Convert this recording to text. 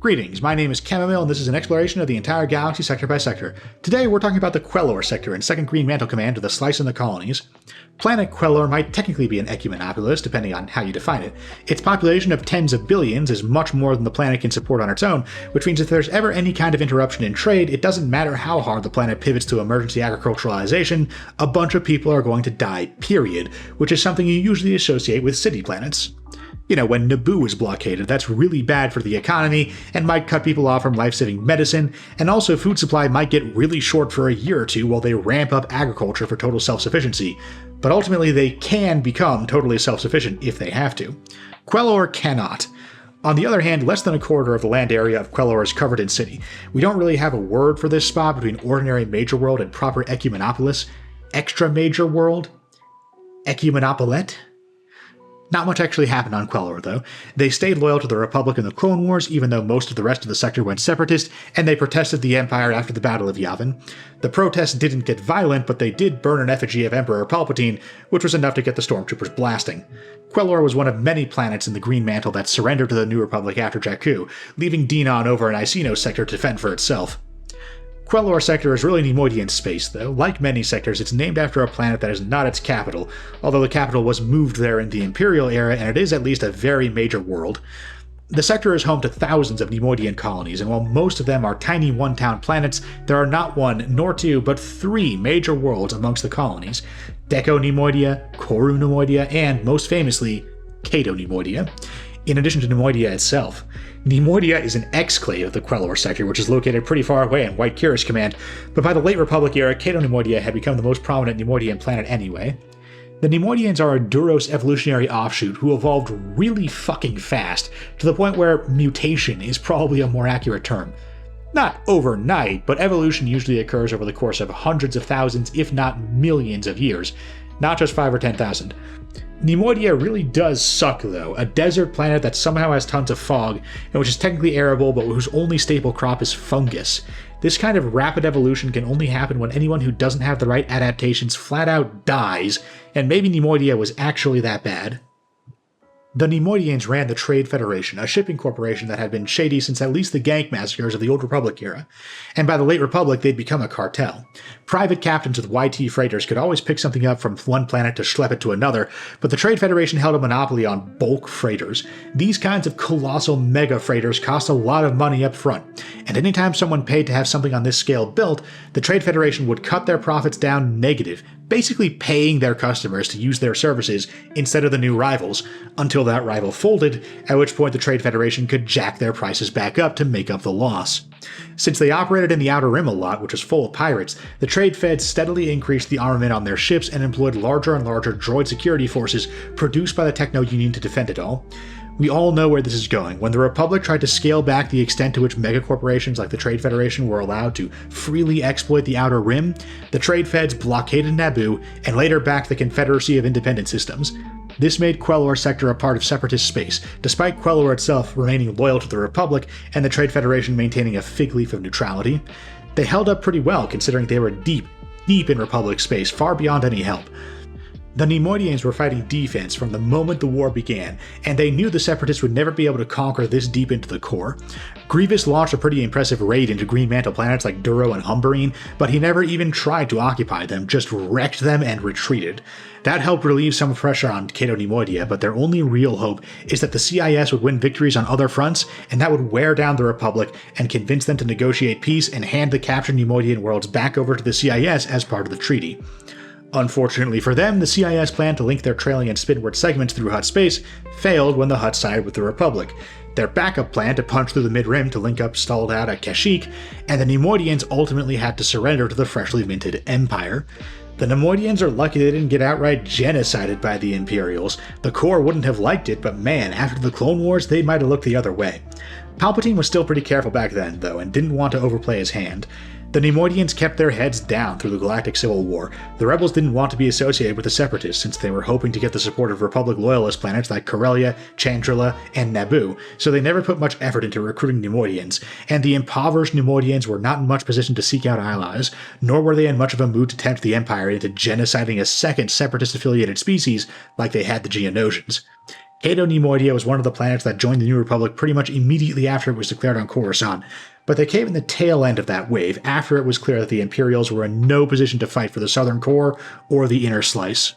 Greetings, my name is Chamomile, and this is an exploration of the entire galaxy sector by sector. Today we're talking about the Quellor Sector in 2nd Green Mantle Command with a slice in the colonies. Planet Quellor might technically be an ecumenopolis, depending on how you define it. Its population of tens of billions is much more than the planet can support on its own, which means if there's ever any kind of interruption in trade, it doesn't matter how hard the planet pivots to emergency agriculturalization, a bunch of people are going to die, period, which is something you usually associate with city planets. You know, when Naboo is blockaded, that's really bad for the economy and might cut people off from life-saving medicine, and also food supply might get really short for a year or two while they ramp up agriculture for total self-sufficiency. But ultimately they can become totally self-sufficient if they have to. Quellor cannot. On the other hand, less than a quarter of the land area of Quellor is covered in city. We don't really have a word for this spot between ordinary major world and proper ecumenopolis. Extra major world? Ecumenopolet? Not much actually happened on Quellor, though. They stayed loyal to the Republic in the Clone Wars, even though most of the rest of the sector went separatist, and they protested the Empire after the Battle of Yavin. The protests didn't get violent, but they did burn an effigy of Emperor Palpatine, which was enough to get the stormtroopers blasting. Quellor was one of many planets in the Green Mantle that surrendered to the New Republic after Jakku, leaving Denon over an Iceno sector to fend for itself. Quellor Sector is really Neimoidian space, though. Like many sectors, it's named after a planet that is not its capital, although the capital was moved there in the Imperial era, and it is at least a very major world. The sector is home to thousands of Neimoidian colonies, and while most of them are tiny one-town planets, there are not one, nor two, but three major worlds amongst the colonies: Deco Neimoidia, Koru Neimoidia, and, most famously, Cato Neimoidia. In addition to Neimoidia itself. Neimoidia is an exclave of the Quellor Sector, which is located pretty far away in White Kira's command, but by the late Republic era, Cato Neimoidia had become the most prominent Neimoidian planet anyway. The Neimoidians are a Duros evolutionary offshoot who evolved really fucking fast, to the point where mutation is probably a more accurate term. Not overnight, but evolution usually occurs over the course of hundreds of thousands, if not millions of years, not just 5 or 10,000. Neimoidia really does suck, though, a desert planet that somehow has tons of fog, and which is technically arable, but whose only staple crop is fungus. This kind of rapid evolution can only happen when anyone who doesn't have the right adaptations flat out dies, and maybe Neimoidia was actually that bad. The Neimoidians ran the Trade Federation, a shipping corporation that had been shady since at least the Gank massacres of the Old Republic era, and by the Late Republic they'd become a cartel. Private captains with YT freighters could always pick something up from one planet to schlep it to another, but the Trade Federation held a monopoly on bulk freighters. These kinds of colossal mega freighters cost a lot of money up front, and anytime someone paid to have something on this scale built, the Trade Federation would cut their profits down negative, basically paying their customers to use their services instead of the new rivals, until that rival folded, at which point the Trade Federation could jack their prices back up to make up the loss. Since they operated in the Outer Rim a lot, which was full of pirates, the Trade Feds steadily increased the armament on their ships and employed larger and larger droid security forces produced by the Techno Union to defend it all. We all know where this is going. When the Republic tried to scale back the extent to which megacorporations like the Trade Federation were allowed to freely exploit the Outer Rim, the Trade Feds blockaded Naboo and later backed the Confederacy of Independent Systems. This made Quellor Sector a part of separatist space, despite Quellor itself remaining loyal to the Republic and the Trade Federation maintaining a fig leaf of neutrality. They held up pretty well considering they were deep in Republic space, far beyond any help. The Neimoidians were fighting defense from the moment the war began, and they knew the Separatists would never be able to conquer this deep into the core. Grievous launched a pretty impressive raid into Green Mantle planets like Duro and Humberine, but he never even tried to occupy them, just wrecked them and retreated. That helped relieve some pressure on Cato Neimoidia, but their only real hope is that the CIS would win victories on other fronts, and that would wear down the Republic and convince them to negotiate peace and hand the captured Neimoidian worlds back over to the CIS as part of the treaty. Unfortunately for them, the CIS plan to link their trailing and spinward segments through Hutt space failed when the Hutt sided with the Republic. Their backup plan to punch through the mid-rim to link up stalled out at Kashyyyk, and the Neimoidians ultimately had to surrender to the freshly minted Empire. The Neimoidians are lucky they didn't get outright genocided by the Imperials. The core wouldn't have liked it, but man, after the Clone Wars they might have looked the other way. Palpatine was still pretty careful back then, though, and didn't want to overplay his hand. The Neimoidians kept their heads down through the Galactic Civil War. The rebels didn't want to be associated with the Separatists since they were hoping to get the support of Republic loyalist planets like Corellia, Chandrila, and Naboo, so they never put much effort into recruiting Neimoidians, and the impoverished Neimoidians were not in much position to seek out allies, nor were they in much of a mood to tempt the Empire into genociding a second Separatist-affiliated species like they had the Geonosians. Cato Nemoidia was one of the planets that joined the New Republic pretty much immediately after it was declared on Coruscant, but they came in the tail end of that wave after it was clear that the Imperials were in no position to fight for the southern core or the inner slice.